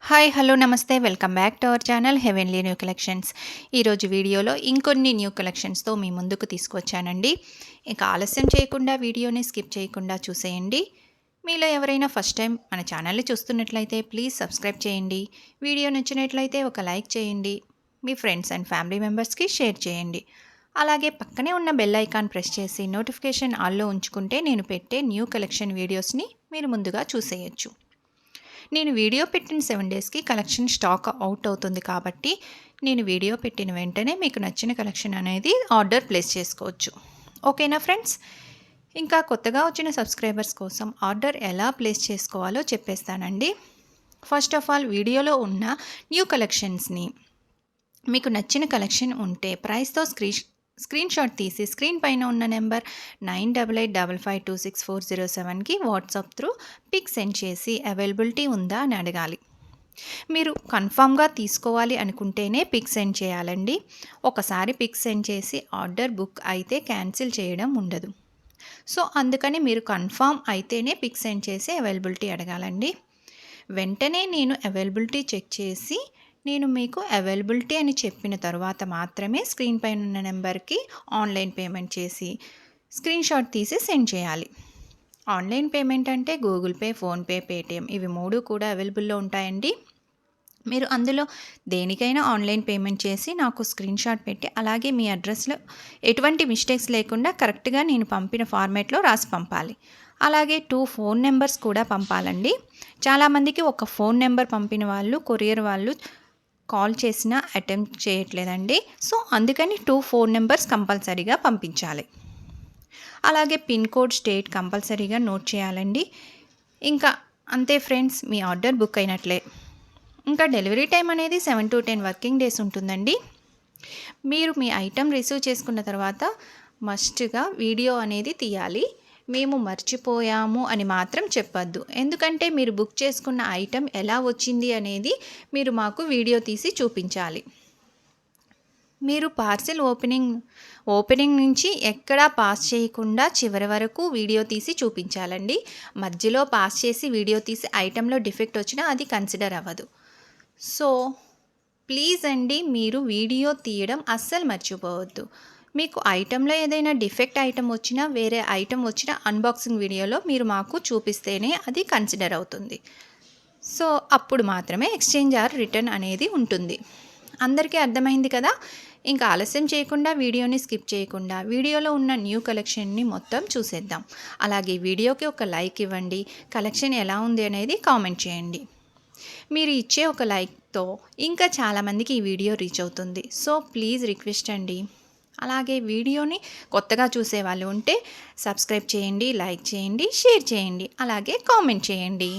Hi hello నమస్తే welcome back to our channel heavenly new collections. ఈరోజు వీడియోలో ఇంకొన్ని న్యూ కలెక్షన్స్తో మీ ముందుకు తీసుకువచ్చానండి. ఇక ఆలస్యం చేయకుండా వీడియోని స్కిప్ చేయకుండా చూసేయండి. మీలో ఎవరైనా ఫస్ట్ టైం మన ఛానల్ని చూస్తున్నట్లయితే ప్లీజ్ సబ్స్క్రైబ్ చేయండి. వీడియో నచ్చినట్లయితే ఒక లైక్ చేయండి. మీ ఫ్రెండ్స్ అండ్ ఫ్యామిలీ మెంబర్స్కి షేర్ చేయండి. అలాగే పక్కనే ఉన్న బెల్ ఐకాన్ ప్రెస్ చేసి నోటిఫికేషన్ ఆల్లో ఉంచుకుంటే నేను పెట్టే న్యూ కలెక్షన్ వీడియోస్ని మీరు ముందుగా చూసేయచ్చు. నేను వీడియో పెట్టిన 7 డేస్కి కలెక్షన్ స్టాక్ అవుట్ అవుతుంది కాబట్టి నేను వీడియో పెట్టిన వెంటనే మీకు నచ్చిన కలెక్షన్ అనేది ఆర్డర్ ప్లేస్ చేసుకోవచ్చు. ఓకేనా ఫ్రెండ్స్? ఇంకా కొత్తగా వచ్చిన సబ్స్క్రైబర్స్ కోసం ఆర్డర్ ఎలా ప్లేస్ చేసుకోవాలో చెప్పేస్తానండి. ఫస్ట్ ఆఫ్ ఆల్ వీడియోలో ఉన్న న్యూ కలెక్షన్స్ని మీకు నచ్చిన కలెక్షన్ ఉంటే ప్రైస్తో స్క్రీన్ షాట్ తీసి స్క్రీన్ పైన ఉన్న నెంబర్ 9855526407కి వాట్సాప్ త్రూ పిక్ సెండ్ చేసి అవైలబిలిటీ ఉందా అని అడగాలి. మీరు కన్ఫామ్గా తీసుకోవాలి అనుకుంటేనే పిక్ సెండ్ చేయాలండి. ఒకసారి పిక్ సెండ్ చేసి ఆర్డర్ బుక్ అయితే క్యాన్సిల్ చేయడం ఉండదు. సో అందుకని మీరు కన్ఫామ్ అయితేనే పిక్ సెండ్ చేసి అవైలబిలిటీ అడగాలండి. వెంటనే నేను అవైలబిలిటీ చెక్ చేసి నేను మీకు అవైలబిలిటీ అని చెప్పిన తర్వాత మాత్రమే స్క్రీన్ పైన ఉన్న నెంబర్కి ఆన్లైన్ పేమెంట్ చేసి స్క్రీన్ షాట్ తీసి సెండ్ చేయాలి. ఆన్లైన్ పేమెంట్ అంటే గూగుల్ పే, ఫోన్పే, పేటిఎం ఇవి 3 కూడా అవైలబుల్లో ఉంటాయండి. మీరు అందులో దేనికైనా ఆన్లైన్ పేమెంట్ చేసి నాకు స్క్రీన్ షాట్ పెట్టి అలాగే మీ అడ్రస్లో ఎటువంటి మిస్టేక్స్ లేకుండా కరెక్ట్గా నేను పంపిన ఫార్మేట్లో రాసి పంపాలి. అలాగే 2 ఫోన్ నెంబర్స్ కూడా పంపాలండి. చాలామందికి ఒక ఫోన్ నెంబర్ పంపిన వాళ్ళు కొరియర్ వాళ్ళు కాల్ చేసినా అటెంప్ట్ చేయట్లేదండి. సో అందుకని 2 ఫోన్ నెంబర్స్ కంపల్సరీగా పంపించాలి. అలాగే పిన్ కోడ్, స్టేట్ కంపల్సరీగా నోట్ చేయాలండి. ఇంకా అంతే ఫ్రెండ్స్, మీ ఆర్డర్ బుక్ అయినట్లే. ఇంకా డెలివరీ టైం అనేది 7 to 10 వర్కింగ్ డేస్ ఉంటుందండి. మీరు మీ ఐటెం రిసీవ్ చేసుకున్న తర్వాత మస్ట్గా వీడియో అనేది తీయాలి. మేము మర్చిపోయాము అని మాత్రం చెప్పొద్దు. ఎందుకంటే మీరు బుక్ చేసుకున్న ఐటెం ఎలా వచ్చింది అనేది మీరు మాకు వీడియో తీసి చూపించాలి. మీరు పార్సిల్ ఓపెనింగ్ నుంచి ఎక్కడా పాస్ చేయకుండా చివరి వరకు వీడియో తీసి చూపించాలండి. మధ్యలో పాస్ చేసి వీడియో తీసి ఐటెంలో డిఫెక్ట్ వచ్చినా అది కన్సిడర్ అవ్వదు. సో ప్లీజ్ అండి, మీరు వీడియో తీయడం అస్సలు మర్చిపోవద్దు. మీకు ఐటెంలో ఏదైనా డిఫెక్ట్ ఐటెం వచ్చినా వేరే ఐటెం వచ్చినా అన్బాక్సింగ్ వీడియోలో మీరు మాకు చూపిస్తేనే అది కన్సిడర్ అవుతుంది. సో అప్పుడు మాత్రమే ఎక్స్చేంజ్ ఆర్ రిటర్న్ అనేది ఉంటుంది. అందరికీ అర్థమైంది కదా? ఇంకా ఆలస్యం చేయకుండా వీడియోని స్కిప్ చేయకుండా వీడియోలో ఉన్న న్యూ కలెక్షన్ని మొత్తం చూసేద్దాం. అలాగే వీడియోకి ఒక లైక్ ఇవ్వండి. కలెక్షన్ ఎలా ఉంది అనేది కామెంట్ చేయండి. మీరు ఇచ్చే ఒక లైక్తో ఇంకా చాలామందికి ఈ వీడియో రీచ్ అవుతుంది. సో ప్లీజ్ రిక్వెస్ట్ అండి. అలాగే వీడియోని కొత్తగా చూసే వాళ్ళు ఉంటే సబ్స్క్రైబ్ చేయండి, లైక్ చేయండి, షేర్ చేయండి, అలాగే కామెంట్ చేయండి.